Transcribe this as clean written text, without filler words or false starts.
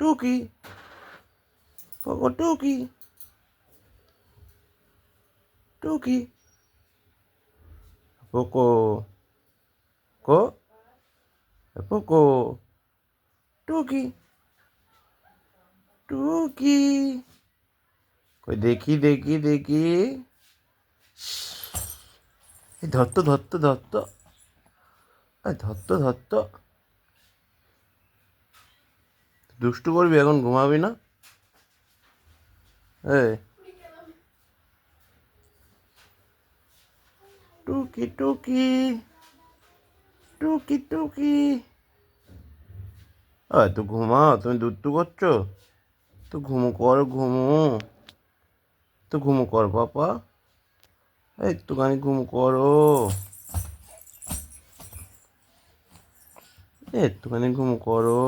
টুকি, পোকো টুকি, টুকি, পোকো, কো, পোকো, টুকি, টুকি, কই দেখি দেখি দেখি, এই ধরতো ধরতো ধরতো, ধরতো ধরতো, দুষ্টু করবি এখন, ঘুমাবি না? এই টুকি টুকি, টুকি টুকি, তো ঘুমাও, তুমি দুষ্টু করছো? তো ঘুমো কর, ঘুমো, তো ঘুমো কর পাপা, একটুখানি ঘুমো করো, একটুখানি ঘুমো করো।